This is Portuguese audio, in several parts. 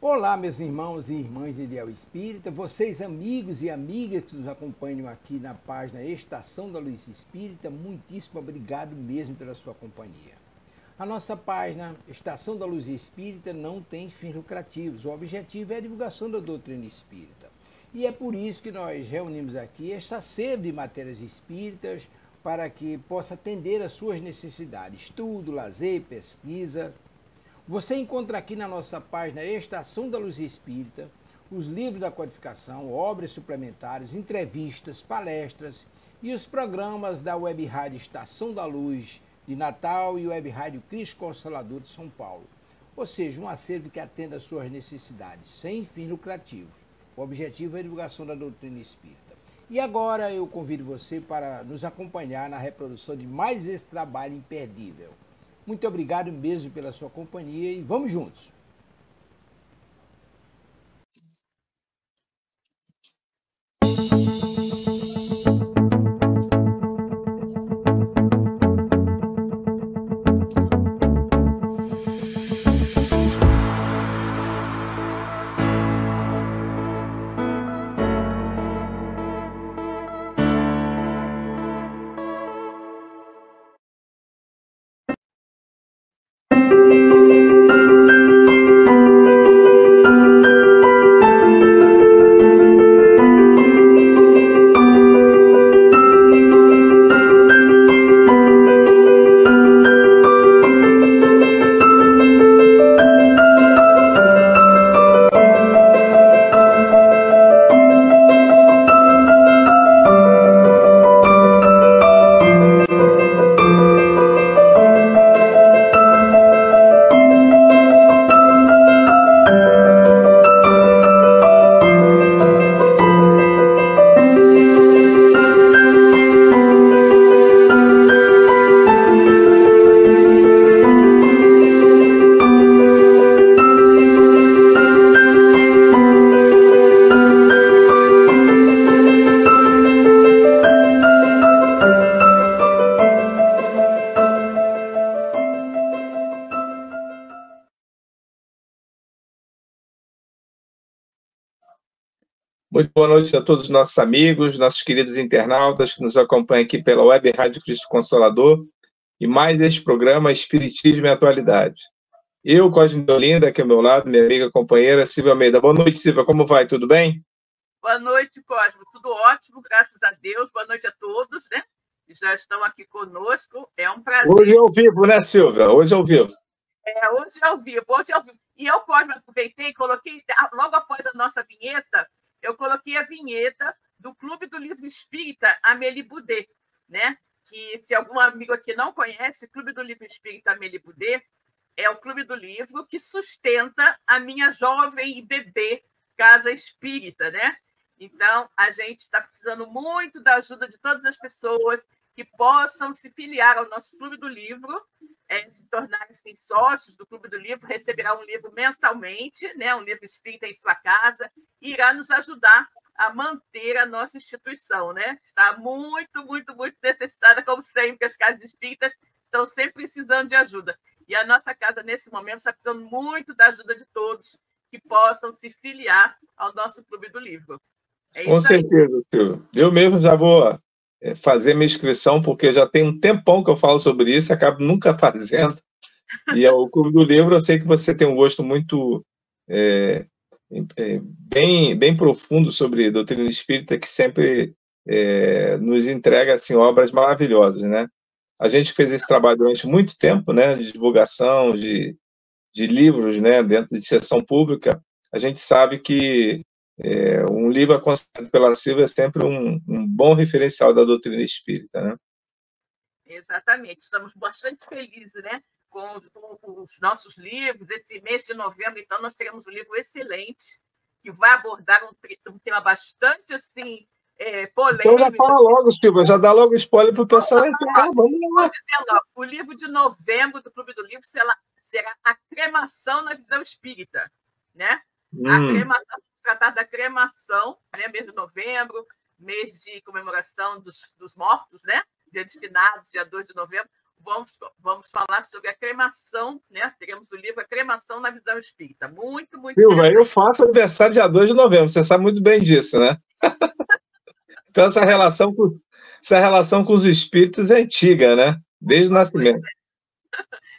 Olá, meus irmãos e irmãs de Ideal Espírita, vocês amigos e amigas que nos acompanham aqui na página Estação da Luz Espírita, muitíssimo obrigado mesmo pela sua companhia. A nossa página Estação da Luz Espírita não tem fins lucrativos, o objetivo é a divulgação da doutrina espírita. E é por isso que nós reunimos aqui esta sede de matérias espíritas para que possa atender às suas necessidades, estudo, lazer, pesquisa. Você encontra aqui na nossa página Estação da Luz Espírita os livros da codificação, obras suplementares, entrevistas, palestras e os programas da Web Rádio Estação da Luz de Natal e Web Rádio Cristo Consolador de São Paulo. Ou seja, um acervo que atenda às suas necessidades, sem fins lucrativos. O objetivo é a divulgação da doutrina espírita. E agora eu convido você para nos acompanhar na reprodução de mais esse trabalho imperdível. Muito obrigado mesmo pela sua companhia e vamos juntos! Muito boa noite a todos os nossos amigos, nossos queridos internautas que nos acompanham aqui pela Web Rádio Cristo Consolador e mais este programa Espiritismo e Atualidade. Eu, Cosme de Olinda, aqui ao meu lado, minha amiga companheira Silvia Almeida. Boa noite, Silvia, como vai? Tudo bem? Boa noite, Cosme. Tudo ótimo, graças a Deus. Boa noite a todos, né? Que já estão aqui conosco. É um prazer. Hoje é ao vivo, né, Silvia? Hoje é ao vivo. Hoje é ao vivo, hoje é ao vivo. E eu, Cosme, aproveitei e coloquei, logo após a nossa vinheta, eu coloquei a vinheta do Clube do Livro Espírita Amélie Boudet, né? Que, se algum amigo aqui não conhece, o Clube do Livro Espírita Amélie Boudet é o clube do livro que sustenta a minha jovem e bebê Casa Espírita, né? Então, a gente está precisando muito da ajuda de todas as pessoas que possam se filiar ao nosso Clube do Livro, se tornarem sócios do Clube do Livro, receberá um livro mensalmente, né? Um livro espírita em sua casa, e irá nos ajudar a manter a nossa instituição, né? Está muito, muito, muito necessitada, como sempre, as casas espíritas estão sempre precisando de ajuda. E a nossa casa, nesse momento, está precisando muito da ajuda de todos que possam se filiar ao nosso Clube do Livro. Com certeza, Silvia. Eu mesmo já vou fazer minha inscrição, porque já tem um tempão que eu falo sobre isso, acabo nunca fazendo. E o Clube do Livro, eu sei que você tem um gosto muito bem profundo sobre doutrina espírita, que sempre nos entrega assim, obras maravilhosas, né? A gente fez esse trabalho durante muito tempo, né, de divulgação de livros, né, dentro de sessão pública. A gente sabe que um livro aconselhado pela Silvia é sempre um bom referencial da doutrina espírita, né? Exatamente. Estamos bastante felizes, né, com os nossos livros. Esse mês de novembro, então, nós teremos um livro excelente que vai abordar um tema bastante, assim, polêmico. Então já fala logo, Silvia, já dá logo spoiler para o pessoal entrar. Vamos lá. O livro de novembro do Clube do Livro será a cremação na visão espírita, né? A cremação, tratar da cremação, né? Mês de novembro, mês de comemoração dos mortos, né? Dia de finados, dia 2 de novembro. vamos falar sobre a cremação, né? Teremos o livro A Cremação na Visão Espírita. Muito, muito Silva, eu faço aniversário dia 2 de novembro, você sabe muito bem disso, né? Então, essa relação com os espíritos é antiga, né? Desde o nascimento.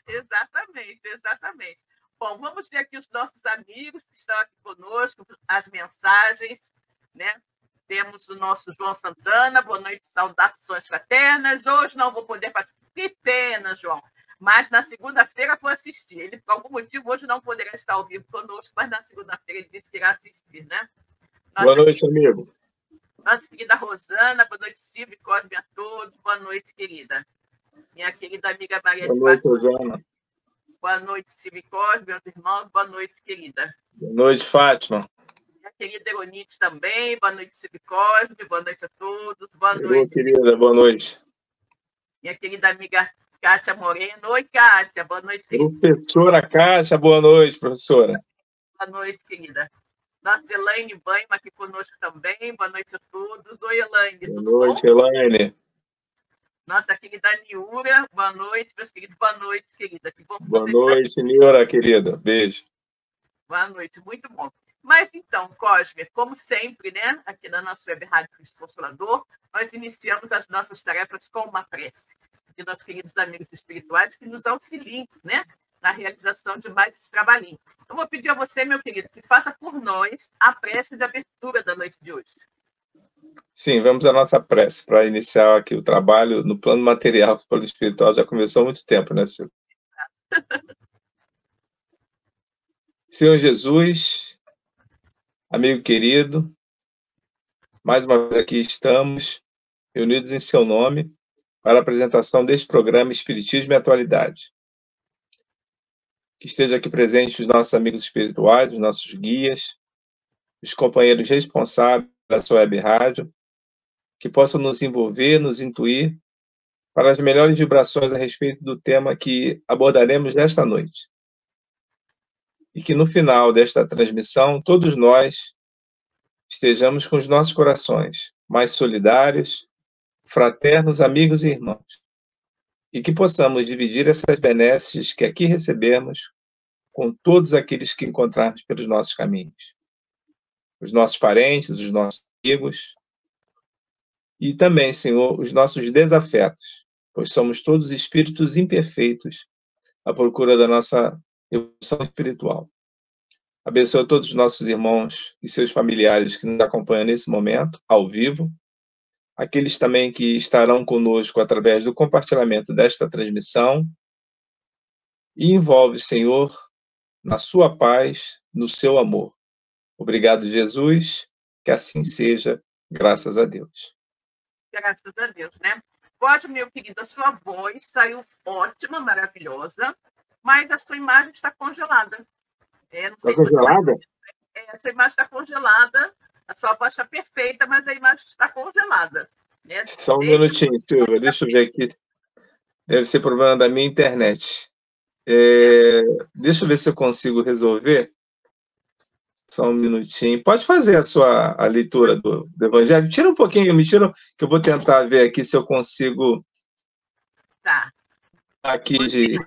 Exatamente, exatamente. Bom, vamos ver aqui os nossos amigos que estão aqui conosco, as mensagens, né? Temos o nosso João Santana, boa noite, saudações fraternas. Hoje não vou poder participar. Que pena, João. Mas na segunda-feira vou assistir. Ele, por algum motivo, hoje não poderá estar ao vivo conosco, mas na segunda-feira ele disse que irá assistir, né? Boa noite, amigo. Nossa querida Rosana, boa noite, Silvio e Cosme a todos. Boa noite, querida. Minha querida amiga Maria de Fátima. Boa noite, Rosana. Boa noite, Silvio e Cosme, meus irmãos. Boa noite, querida. Boa noite, Fátima. Minha querida Eronite também. Boa noite, Silvio e Cosme. Boa noite a todos. Boa noite. Querida, boa noite. Minha querida amiga Kátia Moreno. Oi, Kátia. Boa noite, querida. Professora Kátia, boa noite, professora. Boa noite, querida. Nossa Elaine Baima aqui conosco também. Boa noite a todos. Oi, Elaine. Tudo bom? Boa noite, Elaine. Nossa querida Niura. Boa noite, meus queridos. Boa noite, querida. Que bom que boa noite, Niura, querida. Beijo. Boa noite. Muito bom. Mas então, Cosme, como sempre, né, aqui na nossa web Rádio Cristo Consolador, nós iniciamos as nossas tarefas com uma prece de nossos queridos amigos espirituais que nos auxiliem, né, na realização de mais esse trabalhinho. Eu vou pedir a você, meu querido, que faça por nós a prece de abertura da noite de hoje. Sim, vamos à nossa prece para iniciar aqui o trabalho no plano material, que o plano espiritual já começou há muito tempo, né, Silvio? Senhor Jesus, amigo querido, mais uma vez aqui estamos, reunidos em seu nome, para a apresentação deste programa Espiritismo e Atualidade. Que esteja aqui presente os nossos amigos espirituais, os nossos guias, os companheiros responsáveis da sua web rádio, que possam nos envolver, nos intuir, para as melhores vibrações a respeito do tema que abordaremos nesta noite. E que no final desta transmissão, todos nós estejamos com os nossos corações mais solidários, fraternos, amigos e irmãos. E que possamos dividir essas benesses que aqui recebemos com todos aqueles que encontrarmos pelos nossos caminhos. Os nossos parentes, os nossos amigos. E também, Senhor, os nossos desafetos, pois somos todos espíritos imperfeitos à procura da nossa evolução espiritual. Abençoa todos os nossos irmãos e seus familiares que nos acompanham nesse momento, ao vivo, aqueles também que estarão conosco através do compartilhamento desta transmissão, e envolve, Senhor, na sua paz, no seu amor. Obrigado, Jesus, que assim seja, graças a Deus. Graças a Deus, né? Pode, meu querido, a sua voz saiu ótima, maravilhosa, mas a sua imagem está congelada. Está congelada? A sua imagem está congelada, a sua voz está perfeita, mas a imagem está congelada. Né? Só um minutinho, Silvia, deixa eu ver aqui. Deve ser problema da minha internet. Deixa eu ver se eu consigo resolver. Só um minutinho. Pode fazer a leitura do Evangelho. Tira um pouquinho, que eu vou tentar ver aqui se eu consigo. Tá. Aqui de.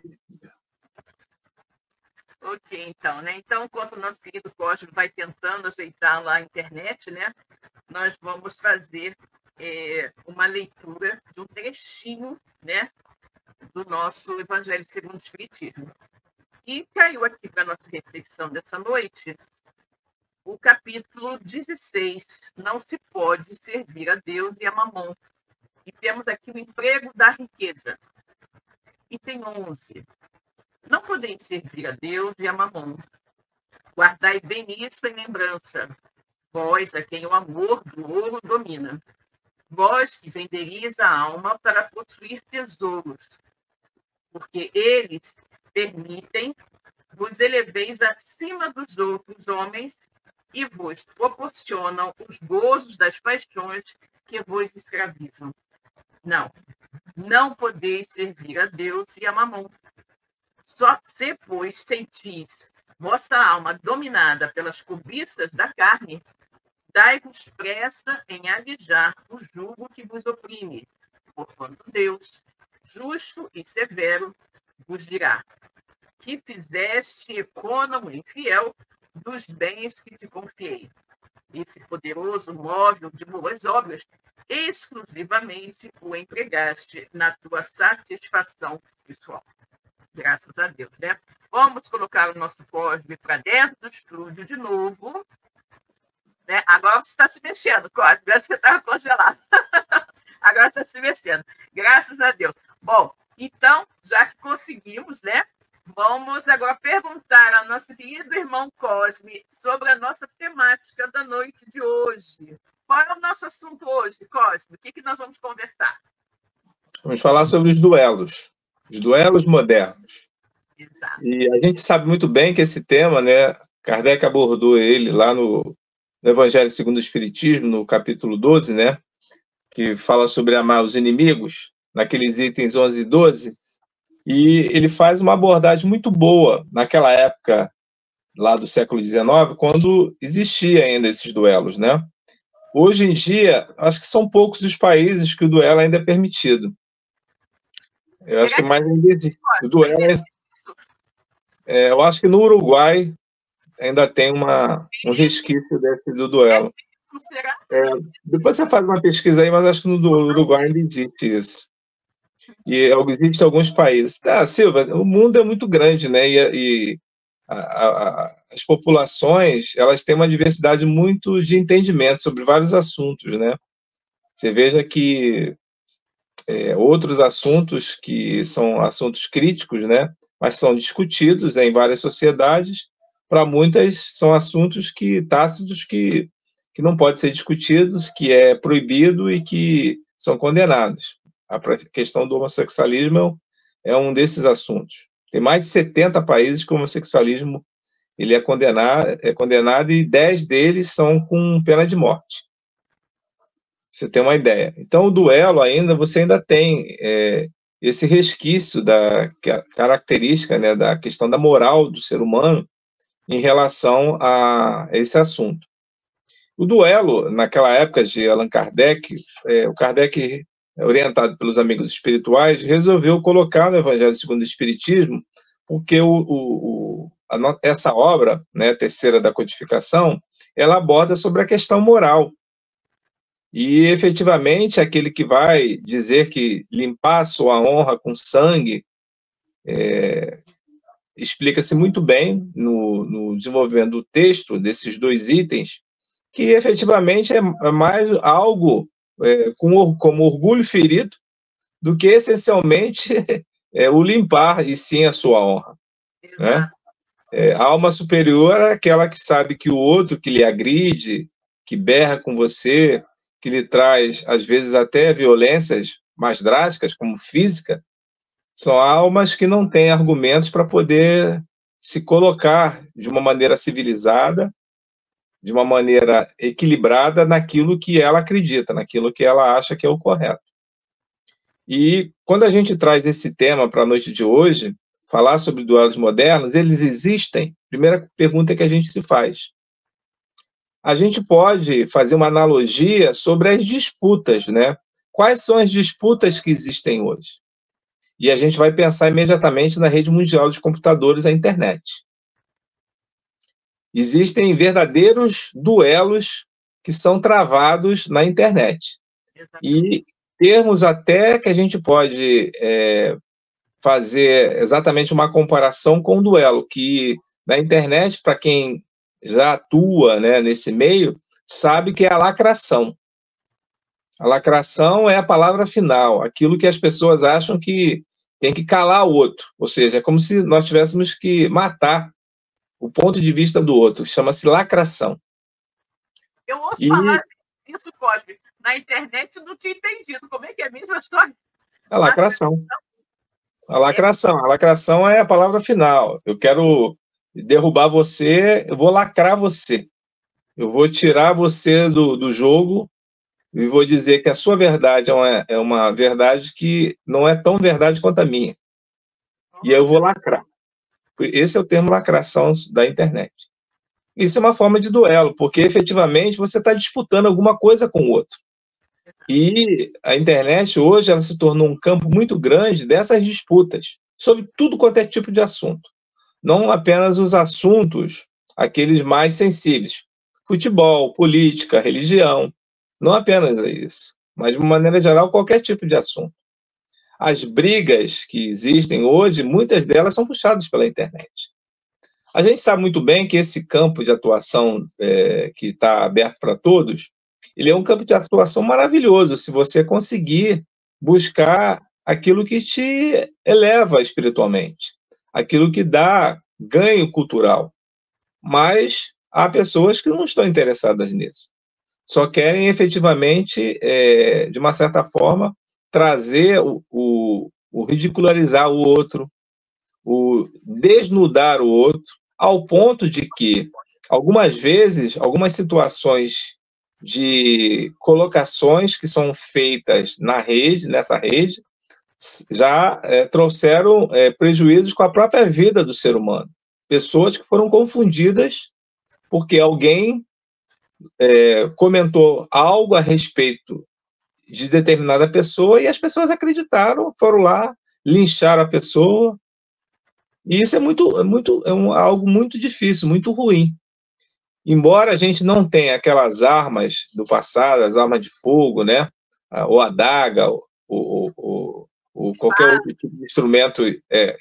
Ok, então, né? Então, enquanto o nosso querido Cosme vai tentando ajeitar lá a internet, né? Nós vamos fazer uma leitura de um trechinho, né? Do nosso Evangelho segundo o Espiritismo. E caiu aqui para a nossa reflexão dessa noite o capítulo 16, Não se pode servir a Deus e a Mamon. E temos aqui o emprego da riqueza. Item 11. Não podeis servir a Deus e a Mamon. Guardai bem isso em lembrança, vós a quem o amor do ouro domina. Vós que venderíeis a alma para possuir tesouros, porque eles permitem vos eleveis acima dos outros homens e vos proporcionam os gozos das paixões que vos escravizam. Não podeis servir a Deus e a Mamon. Só se, pois, sentis vossa alma dominada pelas cobiças da carne, dai-vos pressa em alijar o jugo que vos oprime, porquanto Deus, justo e severo, vos dirá: que fizeste, econômo e infiel, dos bens que te confiei. Esse poderoso móvel de boas obras, exclusivamente o empregaste na tua satisfação pessoal. Graças a Deus, né? Vamos colocar o nosso Cosme para dentro do estúdio de novo. Né? Agora você está se mexendo, Cosme. Antes você estava congelado. Agora está se mexendo. Graças a Deus. Bom, então, já que conseguimos, né? Vamos agora perguntar ao nosso querido irmão Cosme sobre a nossa temática da noite de hoje. Qual é o nosso assunto hoje, Cosme? O que nós vamos conversar? Vamos falar sobre os duelos modernos. Exato. E a gente sabe muito bem que esse tema, né, Kardec abordou ele lá no Evangelho segundo o Espiritismo, no capítulo 12, né, que fala sobre amar os inimigos, naqueles itens 11 e 12, e ele faz uma abordagem muito boa naquela época, lá do século XIX, quando existia ainda esses duelos, né? Hoje em dia, acho que são poucos os países que o duelo ainda é permitido. Eu acho que mais ainda existe. O duelo eu acho que no Uruguai ainda tem um resquício do duelo. Depois você faz uma pesquisa aí, mas acho que no Uruguai ainda existe isso. E existe alguns países. Silva, o mundo é muito grande, né? E as populações, elas têm uma diversidade muito de entendimento sobre vários assuntos, né? Você veja que outros assuntos que são assuntos críticos, né? Mas são discutidos em várias sociedades, para muitas são assuntos tácitos que não podem ser discutidos, que é proibido e que são condenados. A questão do homossexualismo é um desses assuntos. Tem mais de 70 países que o homossexualismo ele é condenado e 10 deles são com pena de morte. Você tem uma ideia. Então, o duelo você ainda tem esse resquício da característica, né, da questão da moral do ser humano em relação a esse assunto. O duelo, naquela época de Allan Kardec, o Kardec, orientado pelos amigos espirituais, resolveu colocar no Evangelho segundo o Espiritismo, porque essa obra, né, terceira da codificação, ela aborda sobre a questão moral. E, efetivamente, aquele que vai dizer que limpar sua honra com sangue, explica-se muito bem no desenvolvimento do texto desses dois itens, que efetivamente é mais algo como orgulho ferido do que essencialmente o limpar, e sim a sua honra. Né? A alma superior é aquela que sabe que o outro que lhe agride, que berra com você, que lhe traz, às vezes, até violências mais drásticas, como física, são almas que não têm argumentos para poder se colocar de uma maneira civilizada, de uma maneira equilibrada naquilo que ela acredita, naquilo que ela acha que é o correto. E quando a gente traz esse tema para a noite de hoje, falar sobre duelos modernos, eles existem? Primeira pergunta que a gente se faz. A gente pode fazer uma analogia sobre as disputas, né? Quais são as disputas que existem hoje? E a gente vai pensar imediatamente na rede mundial de computadores, a internet. Existem verdadeiros duelos que são travados na internet. E termos até que a gente pode fazer exatamente uma comparação com o duelo, que na internet, para quem já atua, né, nesse meio, sabe que é a lacração. A lacração é a palavra final, aquilo que as pessoas acham que tem que calar o outro, ou seja, é como se nós tivéssemos que matar o ponto de vista do outro, chama-se lacração. Eu ouço falar isso, Cosme, na internet, não tinha entendido. Como é que é a mesma história? A lacração. A lacração é a palavra final. Eu quero derrubar você, eu vou lacrar você. Eu vou tirar você do jogo e vou dizer que a sua verdade é uma verdade que não é tão verdade quanto a minha. E eu vou lacrar. Esse é o termo lacração da internet. Isso é uma forma de duelo, porque efetivamente você está disputando alguma coisa com o outro. E a internet hoje ela se tornou um campo muito grande dessas disputas sobre tudo quanto é tipo de assunto. Não apenas os assuntos, aqueles mais sensíveis. Futebol, política, religião. Não apenas isso. Mas, de uma maneira geral, qualquer tipo de assunto. As brigas que existem hoje, muitas delas são puxadas pela internet. A gente sabe muito bem que esse campo de atuação que está aberto para todos, ele é um campo de atuação maravilhoso, se você conseguir buscar aquilo que te eleva espiritualmente, aquilo que dá ganho cultural. Mas há pessoas que não estão interessadas nisso. Só querem efetivamente, de uma certa forma, trazer o ridicularizar o outro, o desnudar o outro, ao ponto de que, algumas vezes, algumas situações de colocações que são feitas na rede, nessa rede, já trouxeram prejuízos com a própria vida do ser humano. Pessoas que foram confundidas porque alguém comentou algo a respeito de determinada pessoa e as pessoas acreditaram, foram lá, lincharam a pessoa. E isso algo muito difícil, muito ruim. Embora a gente não tenha aquelas armas do passado, as armas de fogo, né? Ou adaga, ou qualquer outro tipo de instrumento,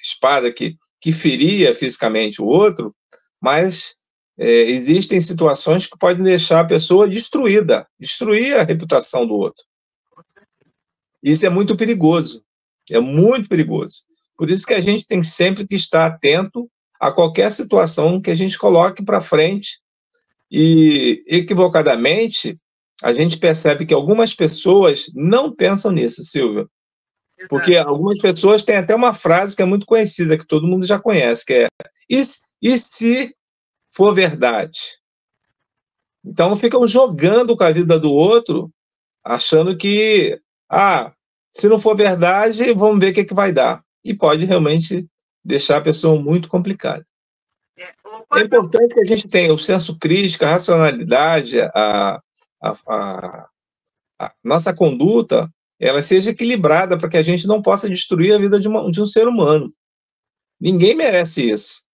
espada, que feria fisicamente o outro, mas existem situações que podem deixar a pessoa destruída, destruir a reputação do outro. Isso é muito perigoso, é muito perigoso. Por isso que a gente tem sempre que estar atento a qualquer situação que a gente coloque para frente e, equivocadamente, a gente percebe que algumas pessoas não pensam nisso, Silvia. Porque algumas pessoas têm até uma frase que é muito conhecida, que todo mundo já conhece, que é e se for verdade? Então, ficam jogando com a vida do outro, achando que, se não for verdade, vamos ver o que vai dar. E pode realmente deixar a pessoa muito complicada. É importante que a gente tenha o senso crítico, a racionalidade, a nossa conduta, ela seja equilibrada para que a gente não possa destruir a vida de um ser humano. Ninguém merece isso.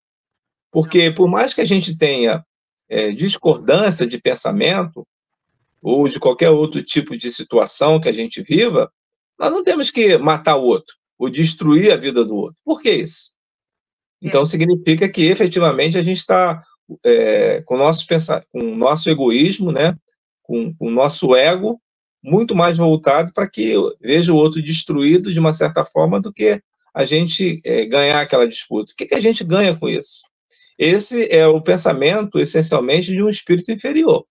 Porque, por mais que a gente tenha discordância de pensamento, ou de qualquer outro tipo de situação que a gente viva, nós não temos que matar o outro, ou destruir a vida do outro. Por que isso? Então, significa que, efetivamente, a gente está com o nosso egoísmo, né? com o nosso ego, muito mais voltado para que veja o outro destruído de uma certa forma do que a gente ganhar aquela disputa. O que a gente ganha com isso? Esse é o pensamento, essencialmente, de um espírito inferior.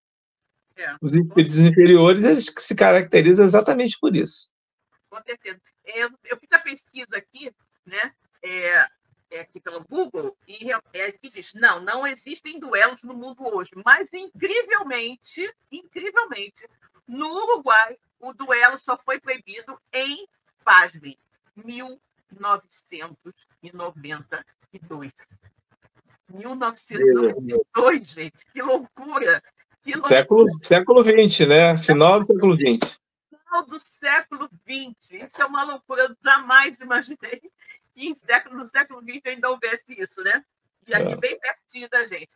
Os espíritos inferiores, eles se caracterizam exatamente por isso. Com certeza. Eu fiz a pesquisa aqui, né? Aqui pelo Google, e diz, não existem duelos no mundo hoje, mas incrivelmente, no Uruguai, o duelo só foi proibido em, pasmem, 1992. 1992, gente, que loucura! Século XX, né? Final do século XX. Final do século XX. Isso é uma loucura, eu jamais imaginei que no século XX ainda houvesse isso, né? E aqui bem pertinho da gente.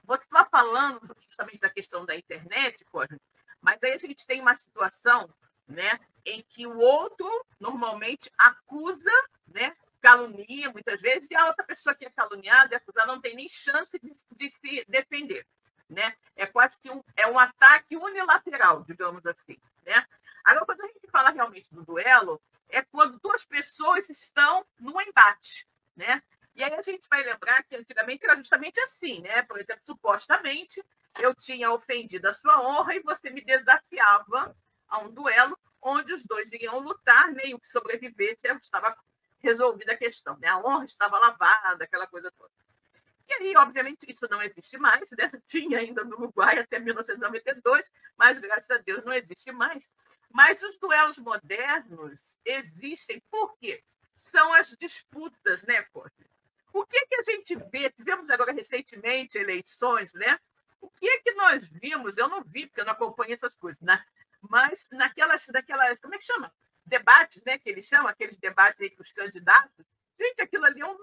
Você estava falando justamente da questão da internet, Cosme, mas aí a gente tem uma situação, né, em que o outro normalmente acusa, né, calunia muitas vezes, e a outra pessoa que é caluniada e acusada não tem nem chance de se defender. Né? É quase que um ataque unilateral, digamos assim. Né? Agora, quando a gente fala realmente do duelo, é quando duas pessoas estão num embate. Né? E aí a gente vai lembrar que antigamente era justamente assim. Né? Por exemplo, supostamente, eu tinha ofendido a sua honra e você me desafiava a um duelo onde os dois iriam lutar, meio que sobrevivesse, estava resolvida a questão. Né? A honra estava lavada, aquela coisa toda. E aí, obviamente, isso não existe mais, né? Tinha ainda no Uruguai até 1992, mas, graças a Deus, não existe mais. Mas os duelos modernos existem, por quê? São as disputas, né, Cosme? O que a gente vê? Tivemos agora recentemente eleições, né? O que nós vimos? Eu não vi, porque eu não acompanho essas coisas, né? Mas naquelas, como é que chama? Debates, né? Que eles chamam, aqueles debates aí com os candidatos. Gente, aquilo ali é um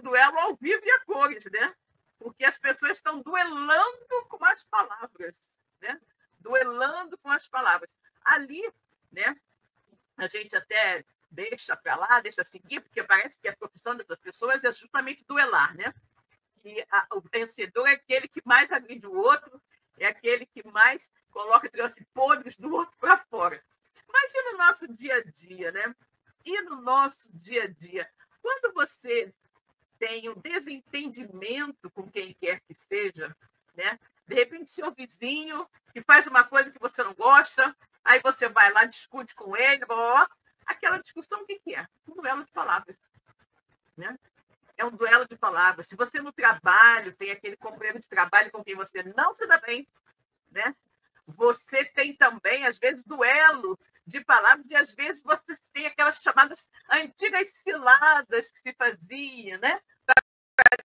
duelo ao vivo e a cores, né? Porque as pessoas estão duelando com as palavras, né? Duelando com as palavras. Ali, né? A gente até deixa para lá, deixa seguir, porque parece que a profissão dessas pessoas é justamente duelar, né? Que o vencedor é aquele que mais agride o outro, é aquele que mais coloca os podres do outro para fora. Mas e no nosso dia a dia, né? E no nosso dia a dia? Quando você tem um desentendimento com quem quer que seja, né? De repente, seu vizinho que faz uma coisa que você não gosta, aí você vai lá, discute com ele, aquela discussão, o que é? Um duelo de palavras, né? É um duelo de palavras. Se você no trabalho tem aquele companheiro de trabalho com quem você não se dá bem, né? Você tem também, às vezes, duelo de palavras e, às vezes, você tem aquelas chamadas antigas ciladas que se fazia, né? Para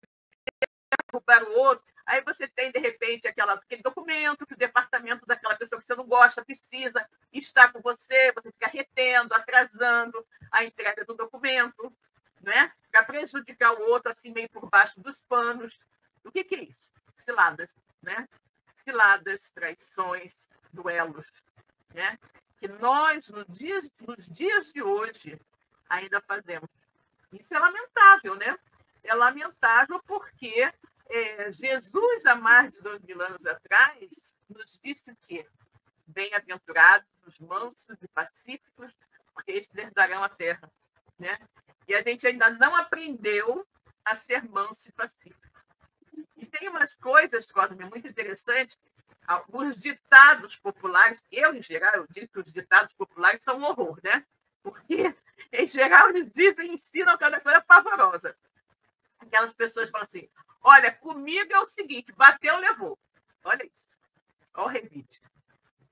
derrubar o outro. Aí você tem, de repente, aquele documento que o departamento daquela pessoa que você não gosta precisa estar com você fica retendo, atrasando a entrega do documento, né? Para prejudicar o outro, assim, meio por baixo dos panos. O que é isso? Ciladas, né? Ciladas, traições, duelos, né? Que nós, nos dias de hoje, ainda fazemos. Isso é lamentável, né? É lamentável porque Jesus, há mais de 2000 anos atrás, nos disse o quê? Bem-aventurados os mansos e pacíficos, porque estes herdarão a terra, né? E a gente ainda não aprendeu a ser manso e pacífico. E tem umas coisas, Cosme, muito interessantes. Os ditados populares, em geral, eu digo que os ditados populares são um horror, né? Porque, em geral, eles ensinam cada coisa pavorosa. Aquelas pessoas falam assim, olha, comigo é o seguinte, bateu, levou. Olha isso. Olha o revide.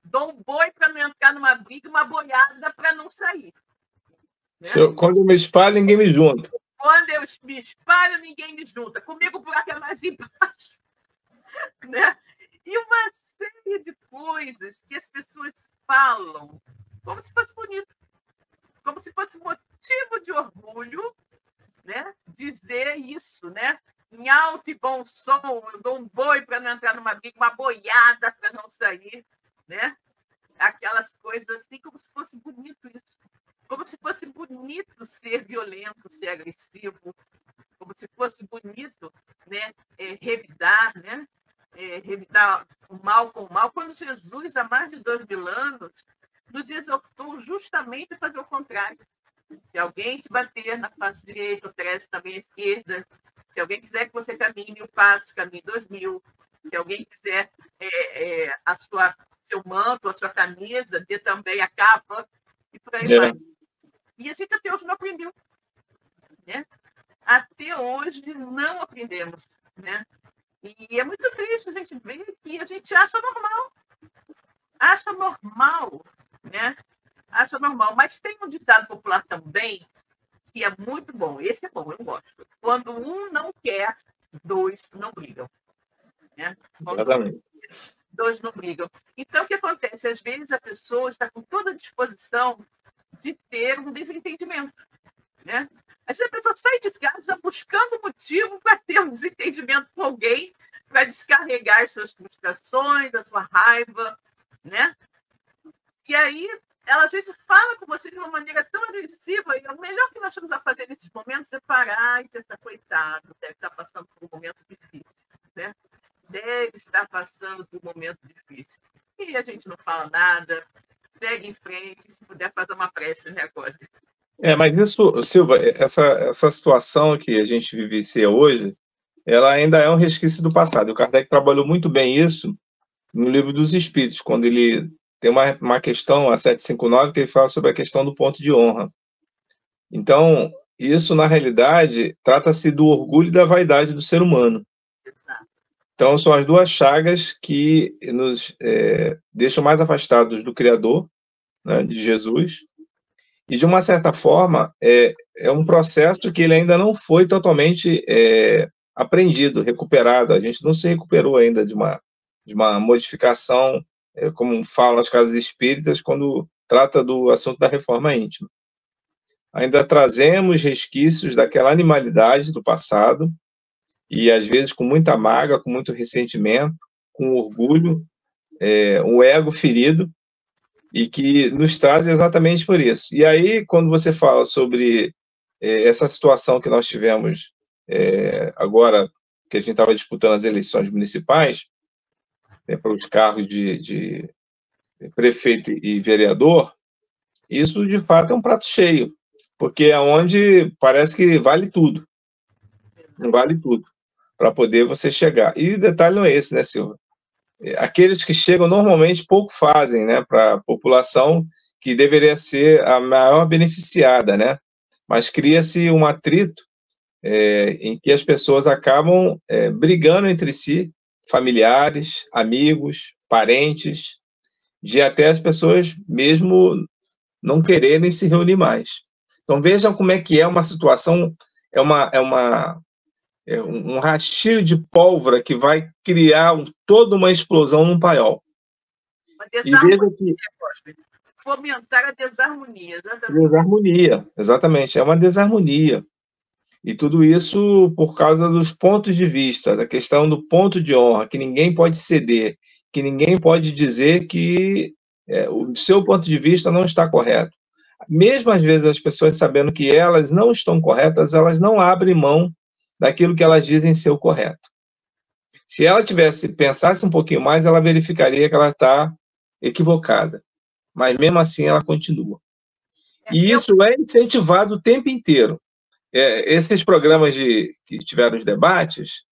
Dou um boi para não entrar numa briga, uma boiada para não sair. Né? Quando eu me espalho, ninguém me junta. Quando eu me espalho, ninguém me junta. Comigo o buraco é mais embaixo. Né? E uma série de coisas que as pessoas falam como se fosse bonito. Como se fosse motivo de orgulho, né? Dizer isso, né? Em alto e bom som, eu dou um boi para não entrar numa briga, uma boiada para não sair, né? Aquelas coisas assim, como se fosse bonito isso. Como se fosse bonito ser violento, ser agressivo, como se fosse bonito, né? Revidar, né? Revidar o mal com o mal, quando Jesus, há mais de 2000 anos, nos exortou justamente a fazer o contrário. Se alguém te bater na face direita, oferece também a esquerda. Se alguém quiser que você caminhe 1000 passos, caminhe 2000. Se alguém quiser seu manto, a sua camisa, dê também a capa, e por aí vai. E a gente até hoje não aprendeu. Né? Até hoje não aprendemos. Né? E é muito triste a gente ver que a gente acha normal. Acha normal, né? Acha normal. Mas tem um ditado popular também que é muito bom. Esse é bom, eu gosto. Quando um não quer, dois não brigam. Né? Exatamente. Dois não brigam. Então, o que acontece? Às vezes a pessoa está com toda a disposição de ter um desentendimento. Né? Às vezes a pessoa sai de casa buscando motivo para ter um desentendimento com alguém, para descarregar as suas frustrações, a sua raiva, né? E aí, ela às vezes fala com você de uma maneira tão agressiva, e o melhor que nós estamos a fazer nesses momentos é parar e pensar, coitado, deve estar passando por um momento difícil, né? Deve estar passando por um momento difícil. E a gente não fala nada, segue em frente, se puder fazer uma prece, né, Cosme? Mas isso, Silva, essa situação que a gente vivencia hoje, ela ainda é um resquício do passado. O Kardec trabalhou muito bem isso no Livro dos Espíritos, quando ele tem uma questão, a 759, que ele fala sobre a questão do ponto de honra. Então, isso, na realidade, trata-se do orgulho e da vaidade do ser humano. Então, são as duas chagas que nos deixam mais afastados do Criador, né, de Jesus, e, de uma certa forma, é um processo que ele ainda não foi totalmente aprendido, recuperado. A gente não se recuperou ainda de uma modificação como falam as casas espíritas quando trata do assunto da reforma íntima. Ainda trazemos resquícios daquela animalidade do passado, e às vezes com muita mágoa, com muito ressentimento, com orgulho, um ego ferido, e que nos traz exatamente por isso. E aí, quando você fala sobre essa situação que nós tivemos agora, que a gente estava disputando as eleições municipais, para os cargos de prefeito e vereador, isso, de fato, é um prato cheio, porque é onde parece que vale tudo. Não vale tudo para poder você chegar. E o detalhe não é esse, né, Silva? Aqueles que chegam normalmente pouco fazem, né, para a população que deveria ser a maior beneficiada, né? Mas cria-se um atrito em que as pessoas acabam brigando entre si, familiares, amigos, parentes, de até as pessoas mesmo não quererem se reunir mais. Então vejam como é que é uma situação, um rastilho de pólvora que vai criar toda uma explosão num paiol. Uma desarmonia, fomentar a desarmonia, exatamente. Desarmonia, exatamente, é uma desarmonia. E tudo isso por causa dos pontos de vista, da questão do ponto de honra, que ninguém pode ceder, que ninguém pode dizer que o seu ponto de vista não está correto. Mesmo às vezes as pessoas sabendo que elas não estão corretas, elas não abrem mão daquilo que elas dizem ser o correto. Se ela pensasse um pouquinho mais, ela verificaria que ela está equivocada. Mas mesmo assim ela continua. E isso é incentivado o tempo inteiro. Esses programas que tiveram os debates,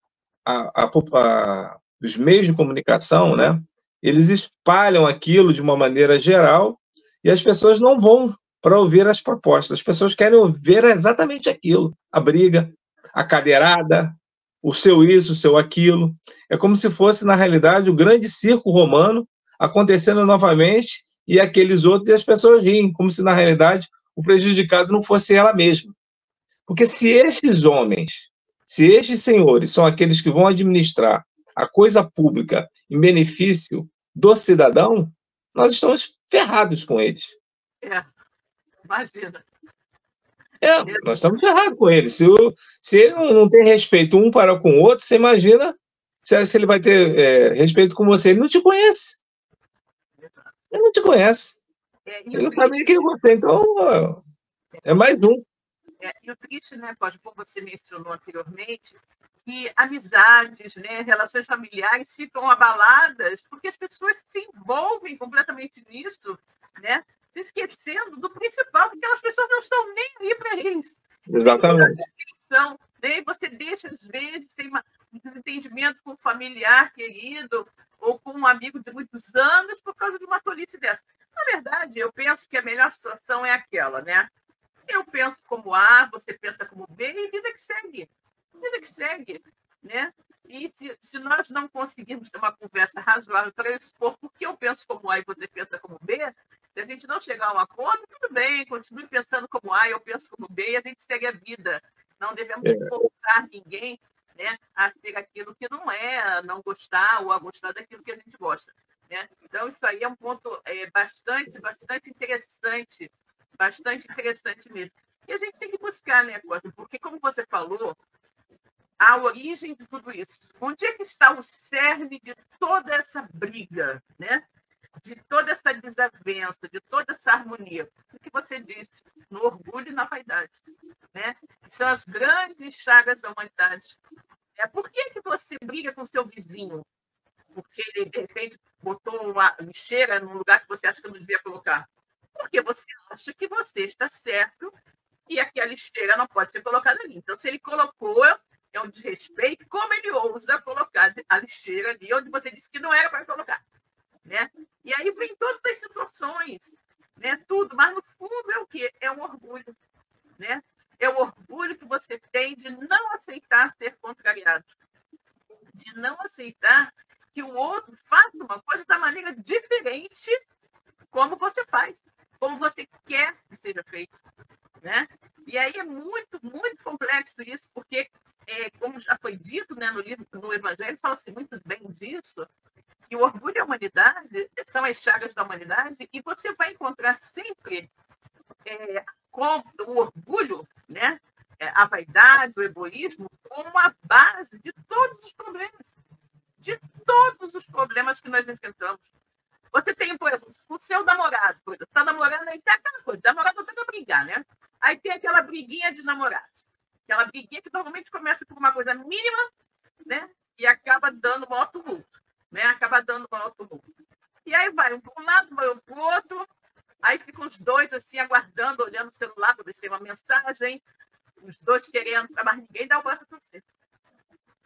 os meios de comunicação, né, eles espalham aquilo de uma maneira geral e as pessoas não vão para ouvir as propostas. As pessoas querem ouvir exatamente aquilo, a briga, a cadeirada, o seu isso, o seu aquilo. É como se fosse, na realidade, o grande circo romano acontecendo novamente e aqueles outros, e as pessoas riem, como se, na realidade, o prejudicado não fosse ela mesma. Porque se esses homens, se estes senhores são aqueles que vão administrar a coisa pública em benefício do cidadão, nós estamos ferrados com eles. Imagina. Nós estamos ferrados com eles. Se ele não tem respeito um para com o outro, você imagina se ele vai ter respeito com você. Ele não te conhece. Ele não te conhece. Ele não sabe quem é você. Então, é mais um. E o triste, né, Cosmo, como você mencionou anteriormente, que amizades, né, relações familiares ficam abaladas porque as pessoas se envolvem completamente nisso, né, se esquecendo do principal, porque aquelas pessoas não estão nem aí para eles. Exatamente. Né? Você deixa, às vezes, tem um desentendimento com um familiar querido ou com um amigo de muitos anos por causa de uma tolice dessa. Na verdade, eu penso que a melhor situação é aquela, né? Eu penso como A, você pensa como B, e vida que segue. Vida que segue, né? E se nós não conseguirmos ter uma conversa razoável para expor por que eu penso como A e você pensa como B, se a gente não chegar a um acordo, tudo bem, continue pensando como A, eu penso como B, e a gente segue a vida. Não devemos forçar ninguém, né, a ser aquilo que não é, a não gostar ou a gostar daquilo que a gente gosta. Né? Então, isso aí é um ponto bastante interessante. Bastante interessante mesmo. E a gente tem que buscar, né, Cosmo? Porque, como você falou, a origem de tudo isso. Onde é que está o cerne de toda essa briga, né? De toda essa desavença, de toda essa harmonia? O que você disse, no orgulho e na vaidade, né? Que são as grandes chagas da humanidade. Por que você briga com seu vizinho? Porque ele, de repente, botou uma lixeira num lugar que você acha que não devia colocar. Porque você acha que você está certo e aquela lixeira não pode ser colocada ali. Então, se ele colocou, é um desrespeito, como ele ousa colocar a lixeira ali onde você disse que não era para colocar. Né? E aí vem todas as situações, né? Tudo, mas no fundo é o quê? É um orgulho. Né? É o orgulho que você tem de não aceitar ser contrariado, de não aceitar que o outro faça uma coisa da maneira diferente como você faz, como você quer que seja feito, né? E aí é muito, muito complexo isso, porque, como já foi dito, né, no livro, no Evangelho, fala-se muito bem disso, que o orgulho e a humanidade são as chagas da humanidade, e você vai encontrar sempre com o orgulho, né, a vaidade, o egoísmo, como a base de todos os problemas. De todos os problemas que nós enfrentamos. Você tem, por exemplo, o seu namorado, está namorando, aí tem aquela coisa, namorado tem que brigar, né? Aí tem aquela briguinha de namorados. Aquela briguinha que normalmente começa por uma coisa mínima, né? E acaba dando maior tumulto, né? Acaba dando maior tumulto. E aí vai um para um lado, vai um para o outro, aí ficam os dois assim, aguardando, olhando o celular para ver se tem uma mensagem, os dois querendo, mas ninguém dá o braço para você.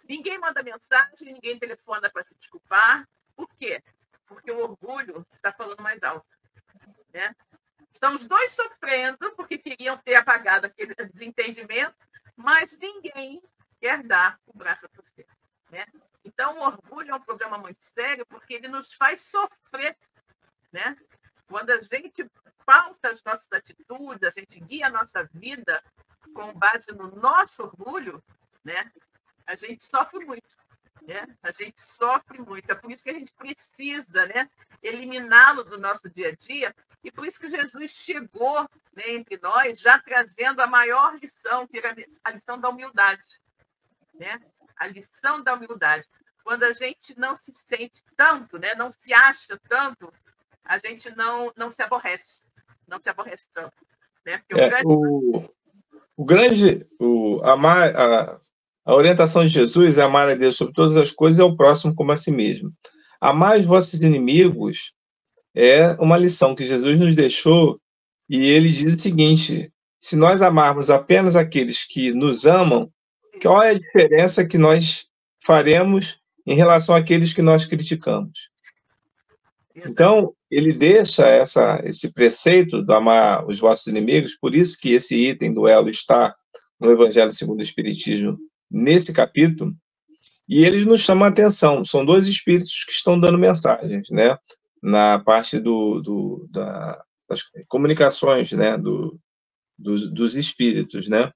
Ninguém manda mensagem, ninguém telefona para se desculpar. Por quê? Porque o orgulho está falando mais alto, né? Estão os dois sofrendo porque queriam ter apagado aquele desentendimento, mas ninguém quer dar o braço para você, né? Então, o orgulho é um problema muito sério porque ele nos faz sofrer, né? Quando a gente pauta as nossas atitudes, a gente guia a nossa vida com base no nosso orgulho, né? A gente sofre muito, né? A gente sofre muito. É por isso que a gente precisa, né, eliminá-lo do nosso dia a dia, e por isso que Jesus chegou, né, entre nós, já trazendo a maior lição, que era a lição da humildade, né? A lição da humildade. Quando a gente não se sente tanto, né, não se acha tanto, a gente não se aborrece, não se aborrece tanto, né? Porque a orientação de Jesus é amar a Deus sobre todas as coisas e ao próximo como a si mesmo. Amar os vossos inimigos é uma lição que Jesus nos deixou, e ele diz o seguinte: se nós amarmos apenas aqueles que nos amam, qual é a diferença que nós faremos em relação àqueles que nós criticamos? Então, ele deixa esse preceito do amar os vossos inimigos, por isso que esse item do elo está no Evangelho segundo o Espiritismo, nesse capítulo, e eles nos chamam a atenção. São dois espíritos que estão dando mensagens, né, na parte das comunicações, né, dos espíritos, né?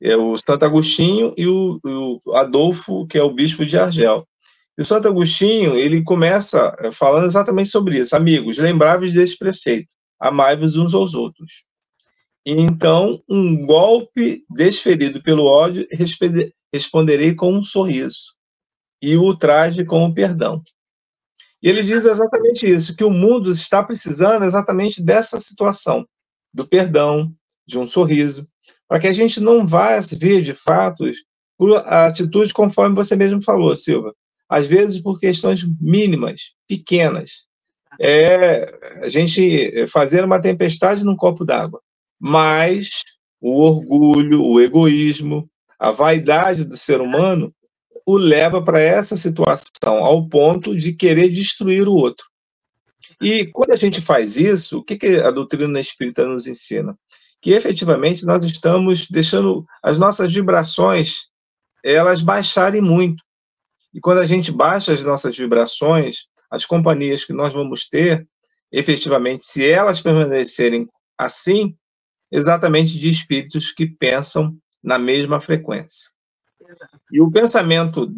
É o Santo Agostinho e o Adolfo, que é o bispo de Argel. E o Santo Agostinho, ele começa falando exatamente sobre isso. Amigos, lembrai-vos desse preceito, amai-vos uns aos outros. Então, um golpe desferido pelo ódio, responderei com um sorriso, e o ultraje com o perdão. E ele diz exatamente isso, que o mundo está precisando exatamente dessa situação, do perdão, de um sorriso, para que a gente não vá se ver, de fato, por atitude, conforme você mesmo falou, Silva, às vezes por questões mínimas, pequenas. A gente fazer uma tempestade num copo d'água. Mas o orgulho, o egoísmo, a vaidade do ser humano o leva para essa situação, ao ponto de querer destruir o outro. E quando a gente faz isso, o que a doutrina espírita nos ensina? Que efetivamente nós estamos deixando as nossas vibrações elas baixarem muito. E quando a gente baixa as nossas vibrações, as companhias que nós vamos ter, efetivamente, se elas permanecerem assim, exatamente de espíritos que pensam na mesma frequência. E o pensamento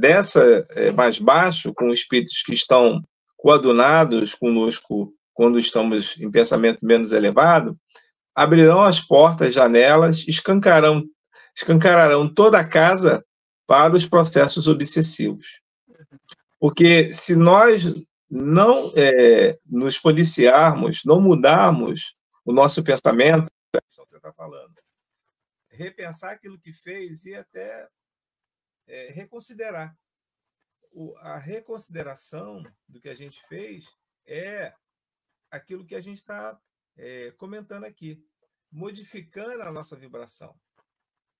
mais baixo, com espíritos que estão coadunados conosco quando estamos em pensamento menos elevado, abrirão as portas, janelas, escancararão toda a casa para os processos obsessivos. Porque se nós não nos policiarmos, não mudarmos o nosso pensamento, você está falando, repensar aquilo que fez e até reconsiderar. A reconsideração do que a gente fez é aquilo que a gente está comentando aqui, modificando a nossa vibração.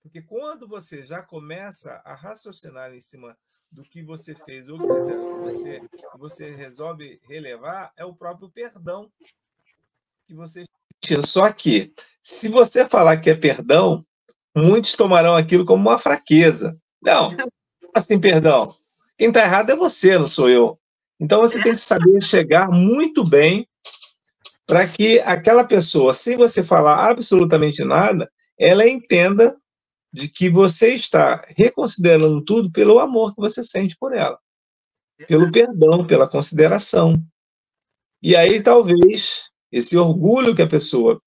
Porque quando você já começa a raciocinar em cima do que você fez ou que você resolve relevar, é o próprio perdão que você... Só que, se você falar que é perdão, muitos tomarão aquilo como uma fraqueza. Não, assim, perdão. Quem está errado é você, não sou eu. Então, você tem que saber chegar muito bem para que aquela pessoa, sem você falar absolutamente nada, ela entenda de que você está reconsiderando tudo pelo amor que você sente por ela. pelo perdão, pela consideração. E aí, talvez, esse orgulho que a pessoa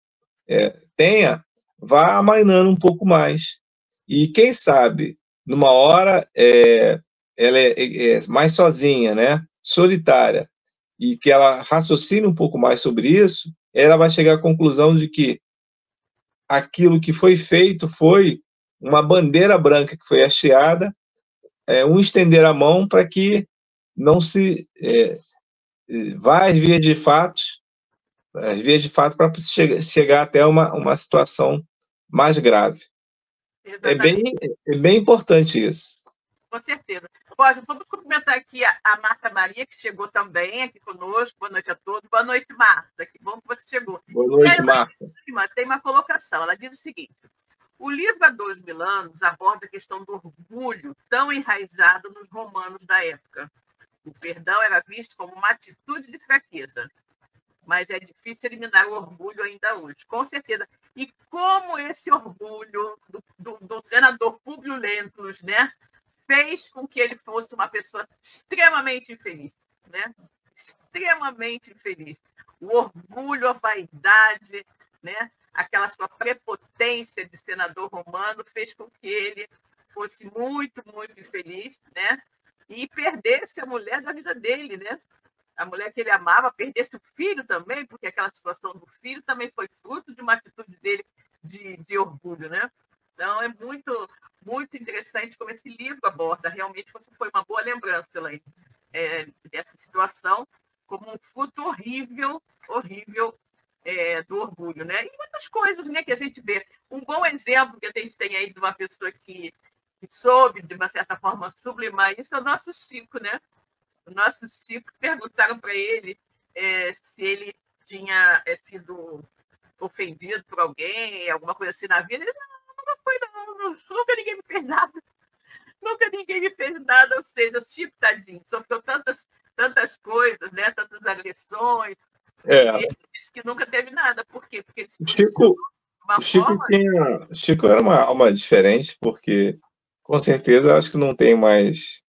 tenha, vá amainando um pouco mais. E quem sabe, numa hora, ela é mais sozinha, né? Solitária, e que ela raciocine um pouco mais sobre isso, ela vai chegar à conclusão de que aquilo que foi feito foi uma bandeira branca que foi hasteada, um estender a mão para que não se vá às vias de fato para chegar até uma situação mais grave. É bem importante isso. Com certeza. Pode, vamos cumprimentar aqui a Marta Maria, que chegou também aqui conosco. Boa noite a todos. Boa noite, Marta. Que bom que você chegou. Boa noite, Marta. Tem uma colocação. Ela diz o seguinte: o livro Há 2000 anos aborda a questão do orgulho tão enraizado nos romanos da época. O perdão era visto como uma atitude de fraqueza, mas é difícil eliminar o orgulho ainda hoje, com certeza. E como esse orgulho do senador Públio Lentulus, né, fez com que ele fosse uma pessoa extremamente infeliz, né? Extremamente infeliz. O orgulho, a vaidade, né? Aquela sua prepotência de senador romano fez com que ele fosse muito, muito infeliz, né? E perdesse a mulher da vida dele, né? A mulher que ele amava, perdesse o filho também, porque aquela situação do filho também foi fruto de uma atitude dele de orgulho, né? Então, é muito, muito interessante como esse livro aborda. Realmente, você foi uma boa lembrança, Elaine, dessa situação, como um fruto horrível, horrível do orgulho, né? E muitas coisas, né, que a gente vê. Um bom exemplo que a gente tem aí de uma pessoa que soube, de uma certa forma, sublimar isso é o nosso Chico, né? O nosso Chico, perguntaram para ele se ele tinha sido ofendido por alguém, alguma coisa assim na vida. Ele não foi, não. Nunca ninguém me fez nada. Nunca ninguém me fez nada. Ou seja, Chico, tadinho, sofreu tantas coisas, né? Tantas agressões. Ele disse que nunca teve nada. Por quê? Porque ele se Chico era uma alma diferente, porque, com certeza, acho que não tem mais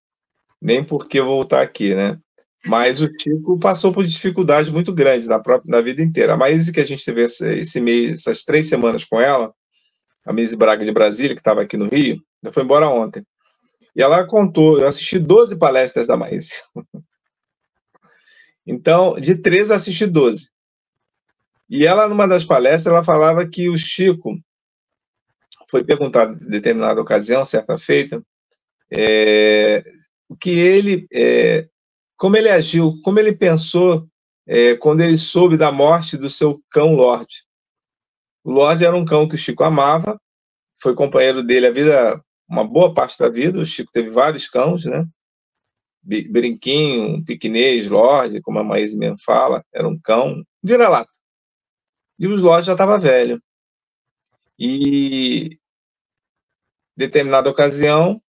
nem por que voltar aqui, né? Mas o Chico passou por dificuldades muito grandes na vida inteira. A Maíse, que a gente teve essas 3 semanas com ela, a Maíse Braga de Brasília, que estava aqui no Rio, já foi embora ontem. E ela contou, eu assisti 12 palestras da Maíse. Então, de 13 eu assisti 12. E ela, numa das palestras, ela falava que o Chico foi perguntado em determinada ocasião, certa feita, que ele, como ele agiu, como ele pensou quando ele soube da morte do seu cão Lorde. O Lorde era um cão que o Chico amava, foi companheiro dele uma boa parte da vida. O Chico teve vários cães, né? Brinquinho, Piquinês, Lorde, como a Maíse mesmo fala, era um cão vira-lata. E o Lorde já estava velho. E, determinada ocasião,